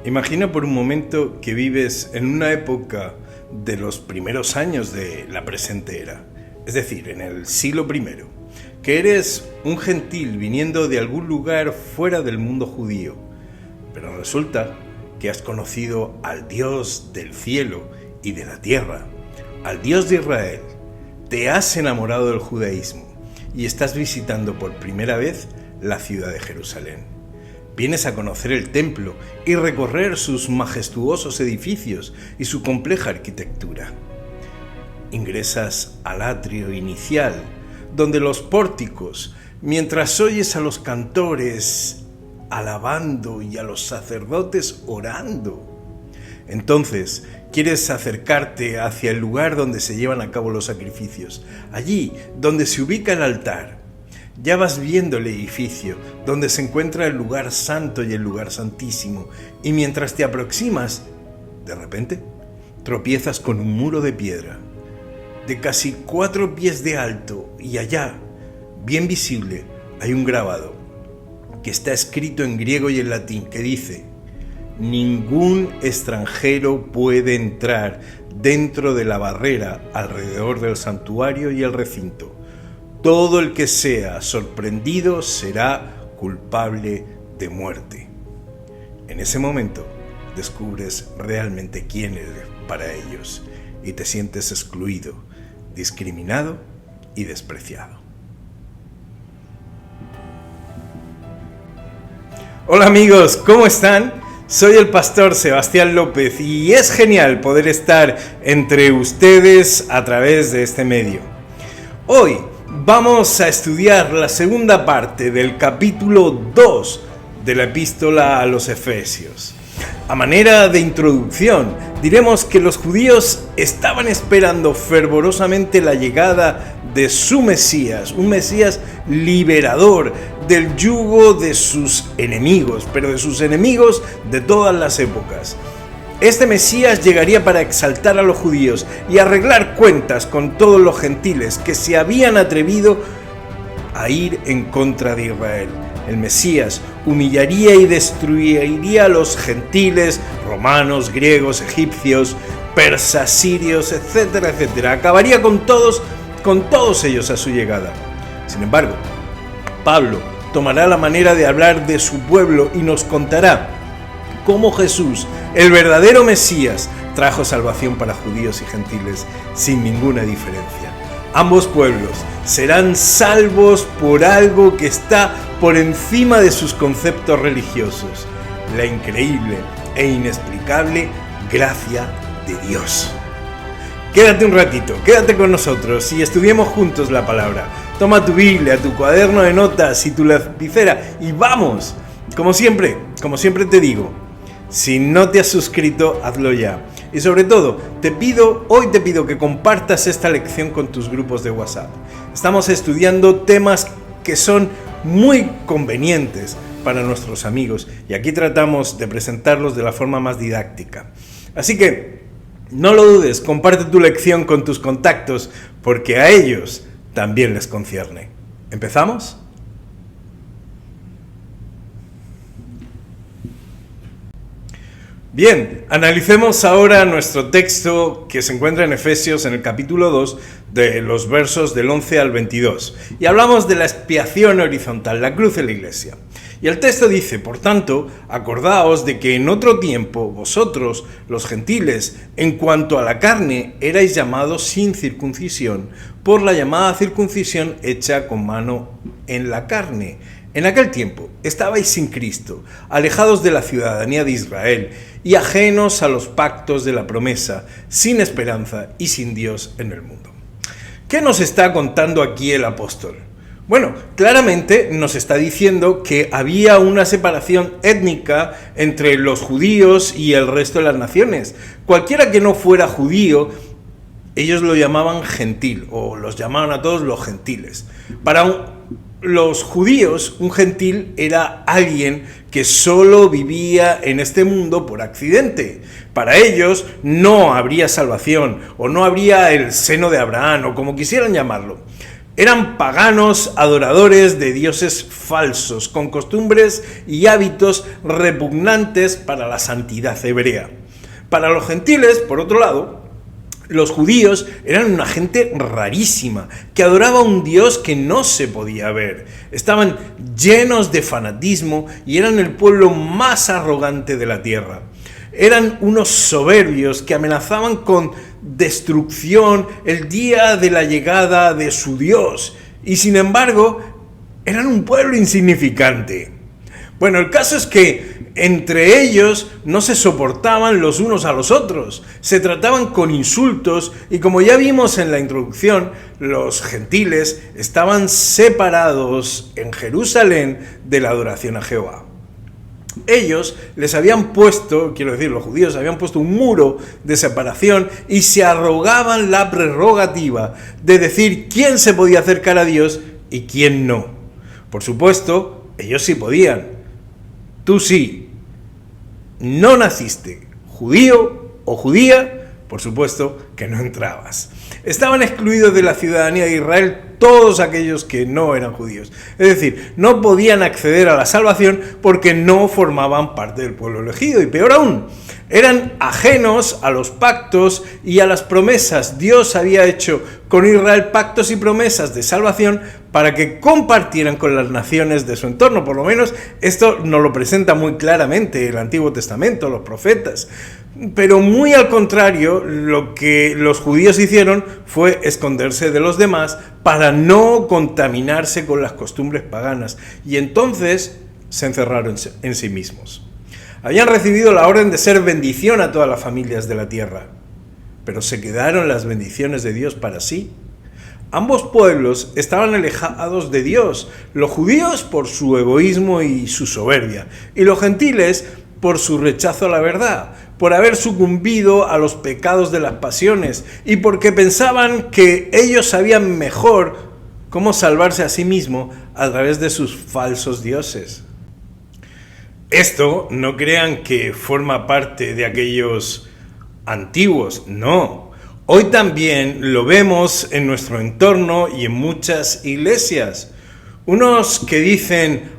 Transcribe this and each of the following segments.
Imagina por un momento que vives en una época de los primeros años de la presente era, es decir, en el siglo I, que eres un gentil viniendo de algún lugar fuera del mundo judío, pero resulta que has conocido al Dios del cielo y de la tierra, al Dios de Israel, te has enamorado del judaísmo y estás visitando por primera vez la ciudad de Jerusalén. Vienes a conocer el templo y recorrer sus majestuosos edificios y su compleja arquitectura. Ingresas al atrio inicial, donde los pórticos, mientras oyes a los cantores alabando y a los sacerdotes orando. Entonces, quieres acercarte hacia el lugar donde se llevan a cabo los sacrificios, allí donde se ubica el altar. Ya vas viendo el edificio, donde se encuentra el lugar santo y el lugar santísimo, y mientras te aproximas, de repente, tropiezas con un muro de piedra, de casi 4 pies de alto, y allá, bien visible, hay un grabado, que está escrito en griego y en latín, que dice: ningún extranjero puede entrar dentro de la barrera alrededor del santuario y el recinto. Todo el que sea sorprendido será culpable de muerte. En ese momento descubres realmente quién eres para ellos y te sientes excluido, discriminado y despreciado. Hola amigos, ¿cómo están? Soy el pastor Sebastián López y es genial poder estar entre ustedes a través de este medio. Hoy vamos a estudiar la segunda parte del capítulo 2 de la epístola a los Efesios. A manera de introducción, diremos que los judíos estaban esperando fervorosamente la llegada de su Mesías, un Mesías liberador del yugo de sus enemigos, pero de sus enemigos de todas las épocas. Este Mesías llegaría para exaltar a los judíos y arreglar cuentas con todos los gentiles que se habían atrevido a ir en contra de Israel. El Mesías humillaría y destruiría a los gentiles, romanos, griegos, egipcios, persas, sirios, etcétera, etcétera. Acabaría con todos ellos a su llegada. Sin embargo, Pablo tomará la manera de hablar de su pueblo y nos contará cómo Jesús, el verdadero Mesías, trajo salvación para judíos y gentiles sin ninguna diferencia. Ambos pueblos serán salvos por algo que está por encima de sus conceptos religiosos: la increíble e inexplicable gracia de Dios. Quédate un ratito, quédate con nosotros y estudiemos juntos la palabra. Toma tu Biblia, tu cuaderno de notas y tu lapicera y ¡vamos! Como siempre te digo, si no te has suscrito, hazlo ya. Y sobre todo, hoy te pido que compartas esta lección con tus grupos de WhatsApp. Estamos estudiando temas que son muy convenientes para nuestros amigos y aquí tratamos de presentarlos de la forma más didáctica. Así que, no lo dudes, comparte tu lección con tus contactos porque a ellos también les concierne. ¿Empezamos? Bien, analicemos ahora nuestro texto que se encuentra en Efesios en el capítulo 2 de los versos del 11 al 22 y hablamos de la expiación horizontal, la cruz de la iglesia. Y el texto dice: por tanto, acordaos de que en otro tiempo vosotros, los gentiles, en cuanto a la carne, erais llamados sin circuncisión, por la llamada circuncisión hecha con mano en la carne. En aquel tiempo estabais sin Cristo, alejados de la ciudadanía de Israel y ajenos a los pactos de la promesa, sin esperanza y sin Dios en el mundo. ¿Qué nos está contando aquí el apóstol? Bueno, claramente nos está diciendo que había una separación étnica entre los judíos y el resto de las naciones. Cualquiera que no fuera judío, ellos lo llamaban gentil, o los llamaban a todos los gentiles. Para los judíos, un gentil era alguien que solo vivía en este mundo por accidente. Para ellos no habría salvación, o no habría el seno de Abraham, o como quisieran llamarlo. Eran paganos adoradores de dioses falsos, con costumbres y hábitos repugnantes para la santidad hebrea. Para los gentiles, por otro lado, los judíos eran una gente rarísima, que adoraba a un Dios que no se podía ver. Estaban llenos de fanatismo y eran el pueblo más arrogante de la tierra. Eran unos soberbios que amenazaban con destrucción el día de la llegada de su Dios. Y sin embargo, eran un pueblo insignificante. Bueno, el caso es que entre ellos no se soportaban los unos a los otros, se trataban con insultos y, como ya vimos en la introducción, los gentiles estaban separados en Jerusalén de la adoración a Jehová. Ellos les habían puesto, los judíos habían puesto un muro de separación y se arrogaban la prerrogativa de decir quién se podía acercar a Dios y quién no. Por supuesto, ellos sí podían. Tú sí. No naciste judío o judía, por supuesto que no entrabas. Estaban excluidos de la ciudadanía de Israel todos aquellos que no eran judíos. Es decir, no podían acceder a la salvación porque no formaban parte del pueblo elegido. Y peor aún, eran ajenos a los pactos y a las promesas. Dios había hecho con Israel pactos y promesas de salvación para que compartieran con las naciones de su entorno. Por lo menos esto nos lo presenta muy claramente el Antiguo Testamento, los profetas. Pero muy al contrario, lo que los judíos hicieron fue esconderse de los demás para no contaminarse con las costumbres paganas. Y entonces se encerraron en sí mismos. Habían recibido la orden de ser bendición a todas las familias de la tierra, pero se quedaron las bendiciones de Dios para sí. Ambos pueblos estaban alejados de Dios, los judíos por su egoísmo y su soberbia, y los gentiles por su rechazo a la verdad, por haber sucumbido a los pecados de las pasiones y porque pensaban que ellos sabían mejor cómo salvarse a sí mismos a través de sus falsos dioses. Esto no crean que forma parte de aquellos antiguos, no. Hoy también lo vemos en nuestro entorno y en muchas iglesias. Unos que dicen,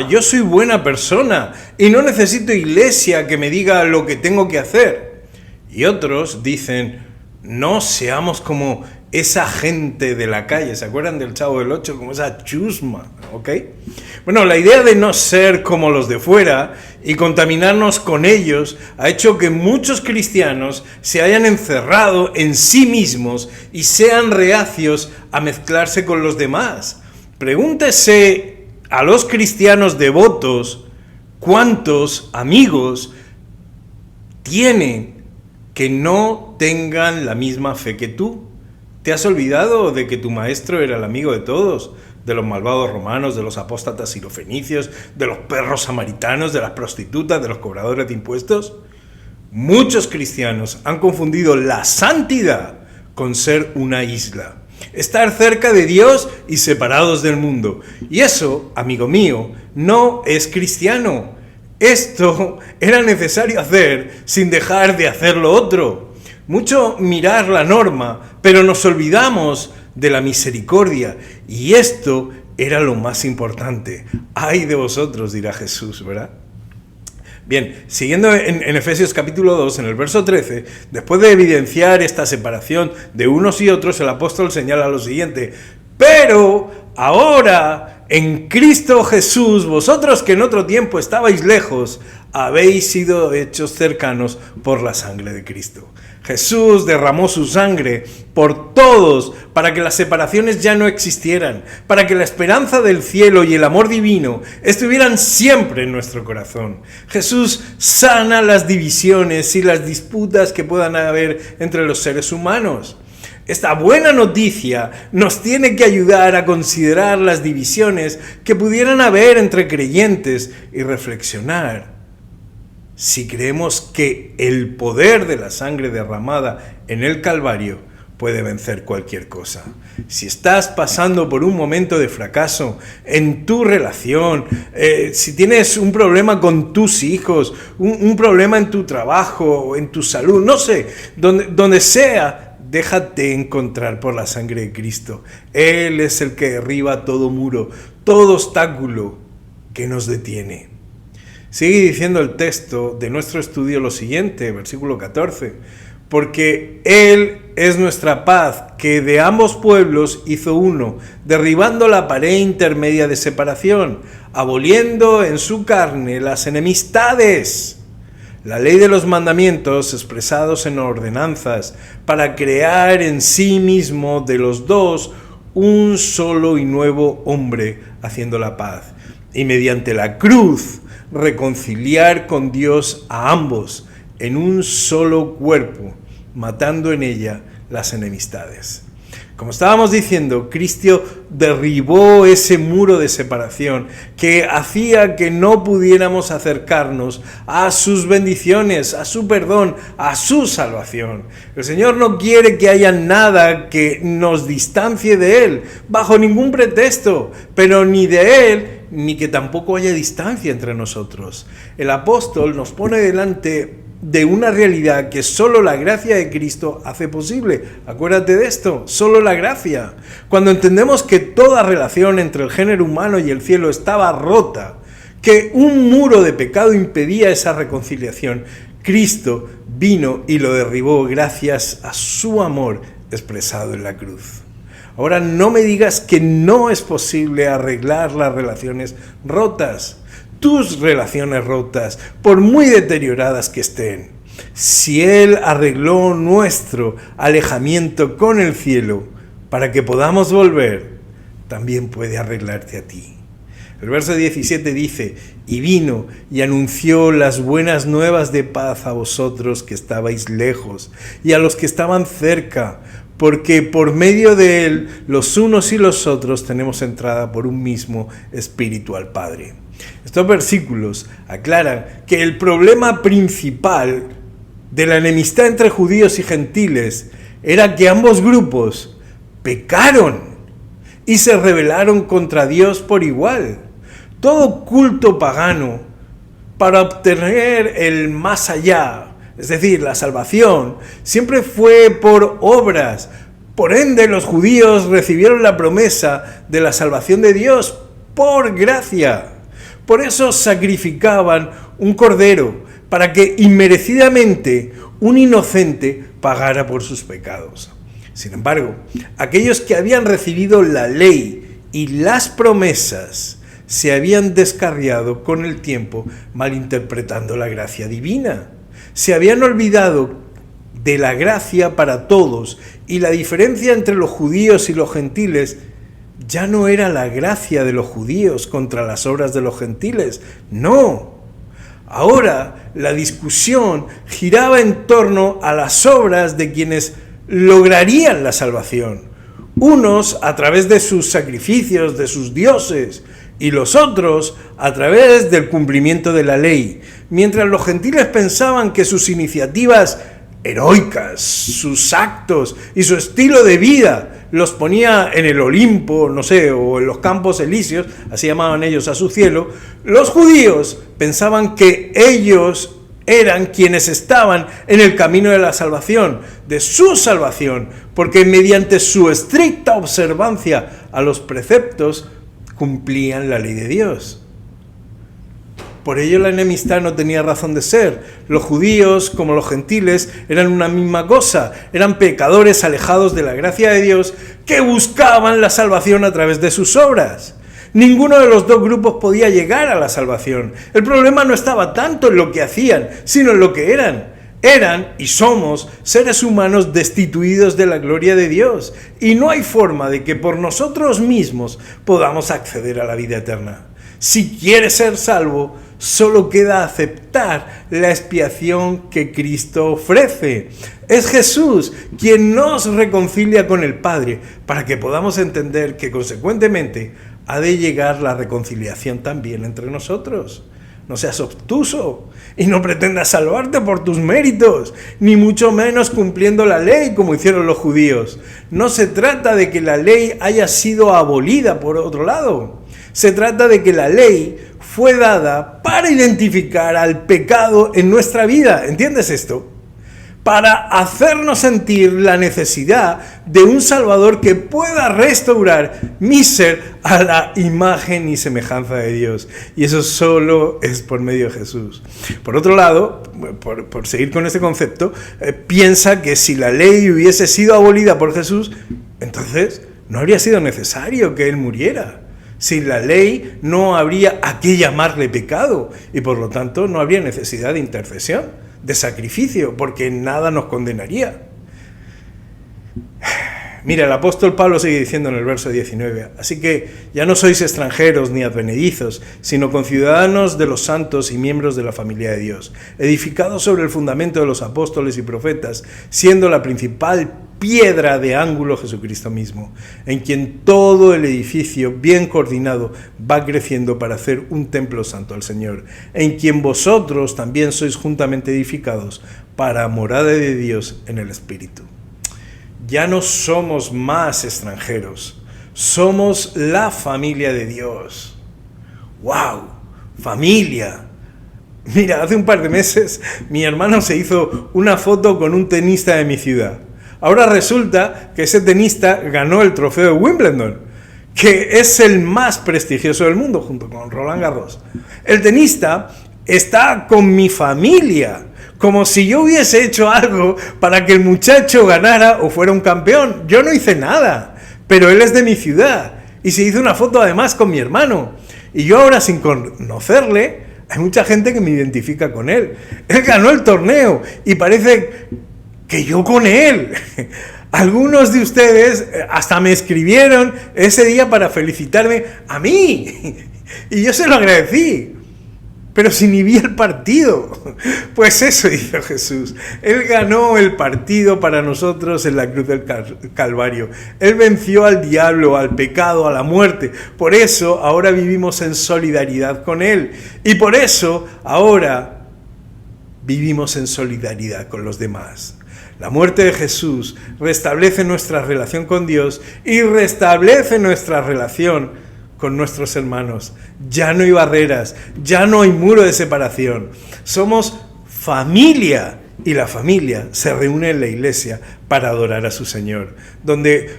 yo soy buena persona y no necesito iglesia que me diga lo que tengo que hacer. Y otros dicen, no seamos como esa gente de la calle, ¿se acuerdan del Chavo del Ocho? Como esa chusma, ¿ok? Bueno, la idea de no ser como los de fuera y contaminarnos con ellos ha hecho que muchos cristianos se hayan encerrado en sí mismos y sean reacios a mezclarse con los demás. Pregúntese a los cristianos devotos cuántos amigos tienen que no tengan la misma fe que tú. ¿Te has olvidado de que tu maestro era el amigo de todos? De los malvados romanos, de los apóstatas sirofenicios, de los perros samaritanos, de las prostitutas, de los cobradores de impuestos. Muchos cristianos han confundido la santidad con ser una isla, estar cerca de Dios y separados del mundo. Y eso, amigo mío, no es cristiano. Esto era necesario hacer sin dejar de hacer lo otro. Mucho mirar la norma, pero nos olvidamos de la misericordia, y esto era lo más importante. ¡Ay de vosotros!, dirá Jesús, ¿verdad? Bien, siguiendo en Efesios capítulo 2, en el verso 13, después de evidenciar esta separación de unos y otros, el apóstol señala lo siguiente: pero ahora, en Cristo Jesús, vosotros que en otro tiempo estabais lejos, habéis sido hechos cercanos por la sangre de Cristo. Jesús derramó su sangre por todos para que las separaciones ya no existieran, para que la esperanza del cielo y el amor divino estuvieran siempre en nuestro corazón. Jesús sana las divisiones y las disputas que puedan haber entre los seres humanos. Esta buena noticia nos tiene que ayudar a considerar las divisiones que pudieran haber entre creyentes y reflexionar si creemos que el poder de la sangre derramada en el Calvario puede vencer cualquier cosa. Si estás pasando por un momento de fracaso en tu relación, si tienes un problema con tus hijos, un problema en tu trabajo, en tu salud, no sé, donde sea, déjate encontrar por la sangre de Cristo. Él es el que derriba todo muro, todo obstáculo que nos detiene. Sigue diciendo el texto de nuestro estudio lo siguiente, versículo 14. Porque Él es nuestra paz, que de ambos pueblos hizo uno, derribando la pared intermedia de separación, aboliendo en su carne las enemistades. La ley de los mandamientos expresados en ordenanzas, para crear en sí mismo de los dos un solo y nuevo hombre, haciendo la paz. Y mediante la cruz, reconciliar con Dios a ambos en un solo cuerpo, matando en ella las enemistades. Como estábamos diciendo, Cristo derribó ese muro de separación que hacía que no pudiéramos acercarnos a sus bendiciones, a su perdón, a su salvación. El Señor no quiere que haya nada que nos distancie de Él, bajo ningún pretexto, pero ni de Él, ni que tampoco haya distancia entre nosotros. El apóstol nos pone delante de una realidad que solo la gracia de Cristo hace posible. Acuérdate de esto, solo la gracia. Cuando entendemos que toda relación entre el género humano y el cielo estaba rota, que un muro de pecado impedía esa reconciliación, Cristo vino y lo derribó gracias a su amor expresado en la cruz. Ahora no me digas que no es posible arreglar las relaciones rotas. Tus relaciones rotas, por muy deterioradas que estén. Si Él arregló nuestro alejamiento con el cielo para que podamos volver, también puede arreglarte a ti. El verso 17 dice, y vino y anunció las buenas nuevas de paz a vosotros que estabais lejos y a los que estaban cerca, porque por medio de Él los unos y los otros tenemos entrada por un mismo Espíritu al Padre. Estos versículos aclaran que el problema principal de la enemistad entre judíos y gentiles era que ambos grupos pecaron y se rebelaron contra Dios por igual. Todo culto pagano, para obtener el más allá, es decir, la salvación, siempre fue por obras. Por ende, los judíos recibieron la promesa de la salvación de Dios por gracia. Por eso sacrificaban un cordero, para que inmerecidamente un inocente pagara por sus pecados. Sin embargo, aquellos que habían recibido la ley y las promesas se habían descarriado con el tiempo, malinterpretando la gracia divina. Se habían olvidado de la gracia para todos, y la diferencia entre los judíos y los gentiles ya no era la gracia de los judíos contra las obras de los gentiles, no. Ahora la discusión giraba en torno a las obras de quienes lograrían la salvación. Unos a través de sus sacrificios, de sus dioses, y los otros a través del cumplimiento de la ley. Mientras los gentiles pensaban que sus iniciativas heroicas, sus actos y su estilo de vida los ponía en el Olimpo, no sé, o en los campos elíseos, así llamaban ellos a su cielo, los judíos pensaban que ellos eran quienes estaban en el camino de la salvación, de su salvación, porque mediante su estricta observancia a los preceptos cumplían la ley de Dios. Por ello la enemistad no tenía razón de ser. Los judíos, como los gentiles, eran una misma cosa. Eran pecadores alejados de la gracia de Dios que buscaban la salvación a través de sus obras. Ninguno de los dos grupos podía llegar a la salvación. El problema no estaba tanto en lo que hacían, sino en lo que eran. Eran y somos seres humanos destituidos de la gloria de Dios. Y no hay forma de que por nosotros mismos podamos acceder a la vida eterna. Si quieres ser salvo, solo queda aceptar la expiación que Cristo ofrece. Es Jesús quien nos reconcilia con el Padre, para que podamos entender que consecuentemente ha de llegar la reconciliación también entre nosotros. No seas obtuso y no pretendas salvarte por tus méritos, ni mucho menos cumpliendo la ley como hicieron los judíos. No se trata de que la ley haya sido abolida por otro lado. Se trata de que la ley fue dada para identificar al pecado en nuestra vida. ¿Entiendes esto? para hacernos sentir la necesidad de un Salvador que pueda restaurar mi ser a la imagen y semejanza de Dios. Y eso solo es por medio de Jesús. Por otro lado, por seguir con este concepto, piensa que si la ley hubiese sido abolida por Jesús, entonces no habría sido necesario que Él muriera. Sin la ley no habría a qué llamarle pecado y por lo tanto no habría necesidad de intercesión, de sacrificio, porque nada nos condenaría. Mira, el apóstol Pablo sigue diciendo en el verso 19, así que ya no sois extranjeros ni advenedizos, sino conciudadanos de los santos y miembros de la familia de Dios, edificados sobre el fundamento de los apóstoles y profetas, siendo la principal piedra de ángulo Jesucristo mismo, en quien todo el edificio bien coordinado va creciendo para hacer un templo santo al Señor, en quien vosotros también sois juntamente edificados para morada de Dios en el Espíritu. Ya no somos más extranjeros, somos la familia de Dios. ¡Wow! ¡Familia! Mira, hace un par de meses mi hermano se hizo una foto con un tenista de mi ciudad. Ahora resulta que ese tenista ganó el trofeo de Wimbledon, que es el más prestigioso del mundo, junto con Roland Garros. El tenista está con mi familia, como si yo hubiese hecho algo para que el muchacho ganara o fuera un campeón. Yo no hice nada, pero él es de mi ciudad y se hizo una foto además con mi hermano. Y yo ahora, sin conocerle, hay mucha gente que me identifica con él. Él ganó el torneo y parece que yo con él. Algunos de ustedes hasta me escribieron ese día para felicitarme a mí. Y yo se lo agradecí. Pero si ni vi el partido. Pues eso hizo Jesús. Él ganó el partido para nosotros en la cruz del Calvario. Él venció al diablo, al pecado, a la muerte. Por eso ahora vivimos en solidaridad con Él. Y por eso ahora vivimos en solidaridad con los demás. La muerte de Jesús restablece nuestra relación con Dios y restablece nuestra relación con nuestros hermanos. Ya no hay barreras, ya no hay muro de separación. Somos familia y la familia se reúne en la iglesia para adorar a su Señor, donde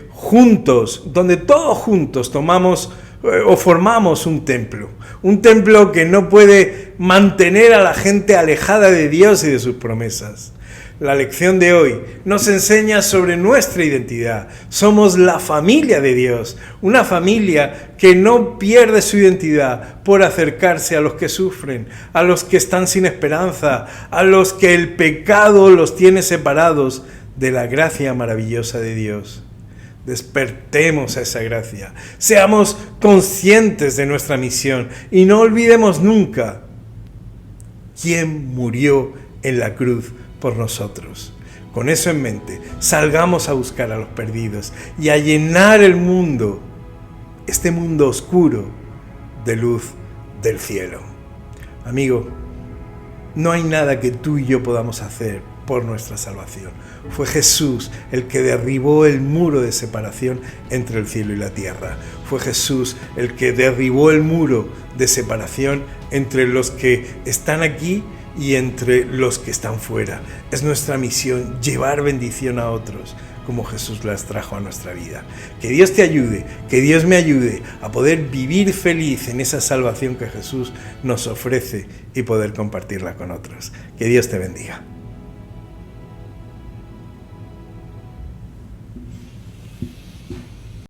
todos juntos tomamos o formamos un templo que no puede mantener a la gente alejada de Dios y de sus promesas. La lección de hoy nos enseña sobre nuestra identidad. Somos la familia de Dios, una familia que no pierde su identidad por acercarse a los que sufren, a los que están sin esperanza, a los que el pecado los tiene separados de la gracia maravillosa de Dios. Despertemos a esa gracia, seamos conscientes de nuestra misión y no olvidemos nunca quién murió en la cruz por nosotros. Con eso en mente, salgamos a buscar a los perdidos y a llenar el mundo, este mundo oscuro, de luz del cielo. Amigo, no hay nada que tú y yo podamos hacer por nuestra salvación. Fue Jesús el que derribó el muro de separación entre el cielo y la tierra. Fue Jesús el que derribó el muro de separación entre los que están aquí y entre los que están fuera. Es nuestra misión llevar bendición a otros como Jesús las trajo a nuestra vida. Que Dios te ayude, que Dios me ayude a poder vivir feliz en esa salvación que Jesús nos ofrece y poder compartirla con otros. Que Dios te bendiga.